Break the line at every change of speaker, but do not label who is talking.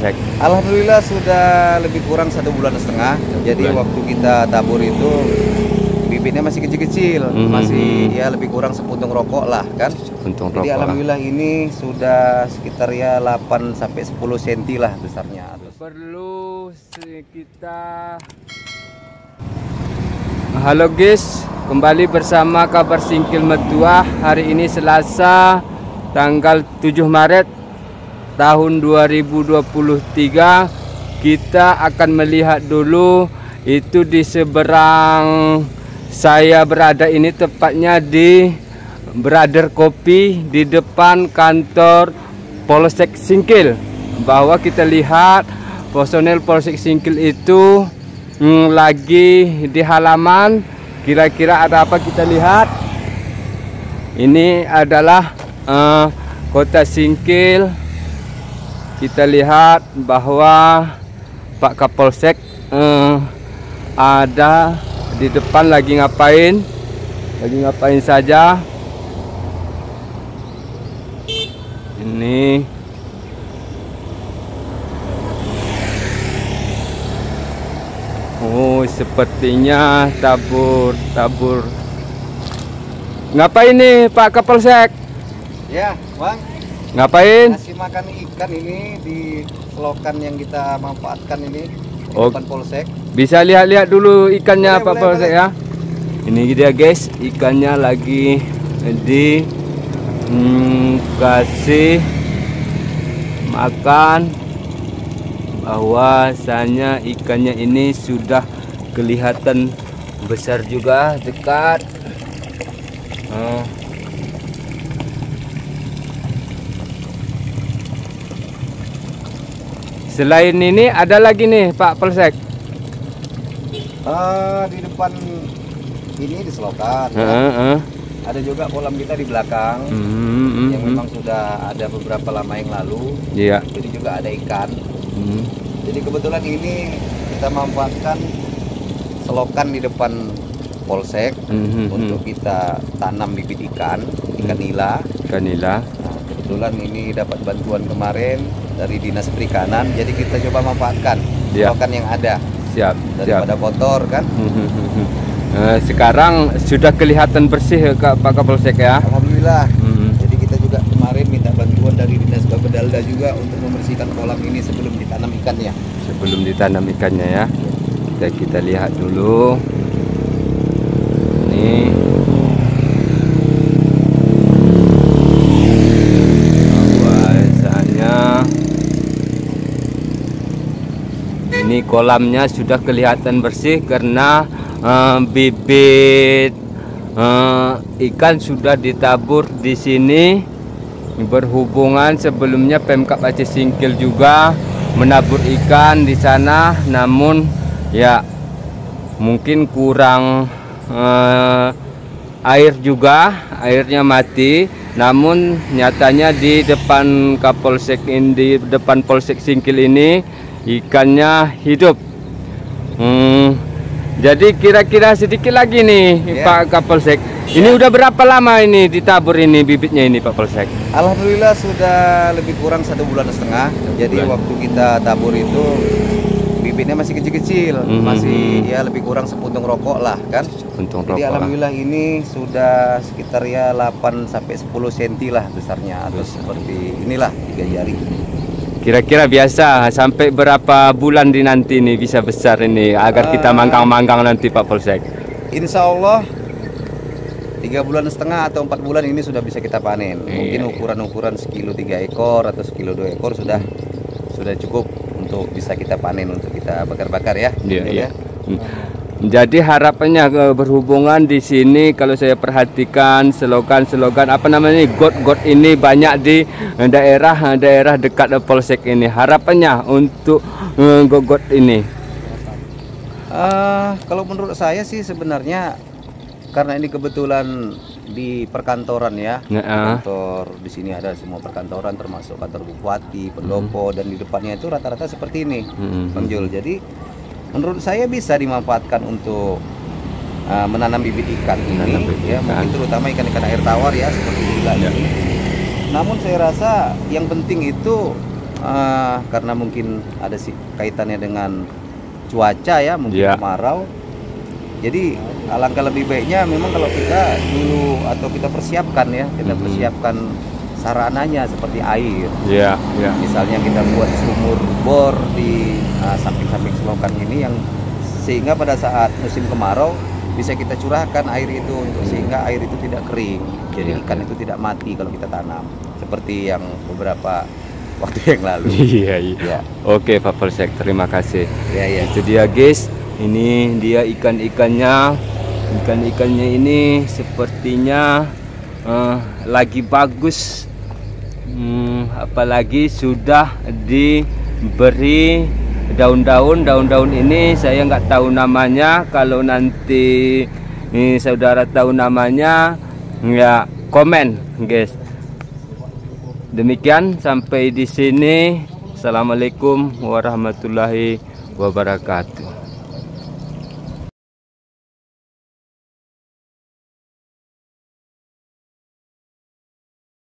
Polsek?
Alhamdulillah sudah lebih kurang 1,5 bulan. Jadi waktu kita tabur itu bibitnya masih kecil-kecil, masih ya lebih kurang sepuntung rokok lah kan.
Sepuntung
Jadi
rokok
alhamdulillah ini sudah sekitar ya 8 sampai 10 cm lah besarnya.
Perlu kita halo guys, kembali bersama kabar Singkil Metuah. Hari ini Selasa tanggal 7 Maret tahun 2023. Kita akan melihat dulu itu di seberang saya berada ini, tepatnya di Brother Kopi di depan kantor Polsek Singkil. Bahwa kita lihat personel Polsek Singkil itu lagi di halaman. Kira-kira ada apa, kita lihat. Ini adalah kota Singkil. Kita lihat bahwa Pak Kapolsek ada di depan lagi ngapain saja. Ini sepertinya tabur. Ngapain nih Pak Kapolsek?
Ya, Bang.
Ngapain?
Kasih makan ikan ini di selokan yang kita manfaatkan ini di
Oh,
depan Polsek.
bisa lihat-lihat dulu ikannya
Boleh,
Pak
boleh,
Polsek
boleh.
ya. Ini dia guys, ikannya lagi di kasih makan. Bahwasanya ikannya ini sudah kelihatan besar juga, dekat. Selain ini ada lagi nih Pak Polsek.
Di depan ini di selokan. Ada juga kolam kita di belakang yang memang sudah ada beberapa lama yang lalu.
Iya.
Jadi juga ada ikan. Jadi kebetulan ini kita manfaatkan selokan di depan Polsek untuk kita tanam bibit ikan nila.
Kanila.
Nah, kebetulan ini dapat bantuan kemarin dari Dinas Perikanan, jadi kita coba manfaatkan selokan yang ada.
Siap.
Daripada kotor kan.
Sekarang sudah kelihatan bersih Pak Kapolsek ya.
Alhamdulillah. Jadi kita juga kemarin minta bantuan dari Dinas Babedalda juga untuk membersihkan kolam ini sebelum ditanam ikannya.
Sebelum ditanam ikannya ya. Kita lihat dulu. Nih. Bahwasanya ini kolamnya sudah kelihatan bersih karena bibit ikan sudah ditabur di sini. Berhubungan sebelumnya Pemkab Aceh Singkil juga menabur ikan di sana, namun ya mungkin kurang air juga, airnya mati. Namun nyatanya di depan Kapolsek ini, di depan Polsek Singkil ini ikannya hidup. Jadi kira-kira sedikit lagi nih Pak Kapolsek. Ini udah berapa lama ini ditabur ini bibitnya ini Pak Polsek?
Alhamdulillah sudah lebih kurang 1,5 bulan. Jadi waktu kita tabur itu bibitnya masih kecil-kecil, masih ya lebih kurang sepuntung rokok lah kan. Jadi alhamdulillah ini sudah sekitar ya 8 sampai 10 cm lah besarnya, atau seperti inilah 3 jari.
Kira-kira biasa sampai berapa bulan di nanti ini bisa besar ini agar kita manggang-manggang nanti Pak Polsek?
Insya Allah 3,5 bulan atau 4 bulan ini sudah bisa kita panen. Mungkin ukuran-ukuran sekilo 3 ekor atau sekilo 2 ekor sudah cukup untuk bisa kita panen, untuk kita bakar-bakar ya.
Iya. Jadi harapannya berhubungan di sini, kalau saya perhatikan slogan apa namanya, got ini banyak di daerah dekat Polsek ini. Harapannya untuk got ini.
Kalau menurut saya sih sebenarnya karena ini kebetulan di perkantoran ya. Kantor di sini ada semua perkantoran termasuk kantor bupati, pendopo, dan di depannya itu rata-rata seperti ini, Bang Jul. Jadi menurut saya bisa dimanfaatkan untuk menanam bibit ikan ini, ya mungkin terutama ikan-ikan air tawar ya seperti nila ini. Namun saya rasa yang penting itu karena mungkin ada kaitannya dengan cuaca ya, mungkin kemarau. Jadi alangkah lebih baiknya memang kalau kita dulu atau kita persiapkan ya, kita persiapkan sarananya seperti air. Misalnya kita buat sumur bor di samping-samping selokan ini yang sehingga pada saat musim kemarau bisa kita curahkan air itu untuk sehingga air itu tidak kering. Jadi ikan itu tidak mati kalau kita tanam. Seperti yang beberapa waktu yang lalu.
Oke Pak Polsek, terima kasih.
Itu
dia guys. Ini dia ikan-ikannya. Ikan-ikannya ini sepertinya lagi bagus. Apalagi sudah diberi daun-daun ini saya nggak tahu namanya. Kalau nanti saudara tahu namanya ya komen guys. Demikian sampai di sini. Assalamualaikum warahmatullahi wabarakatuh.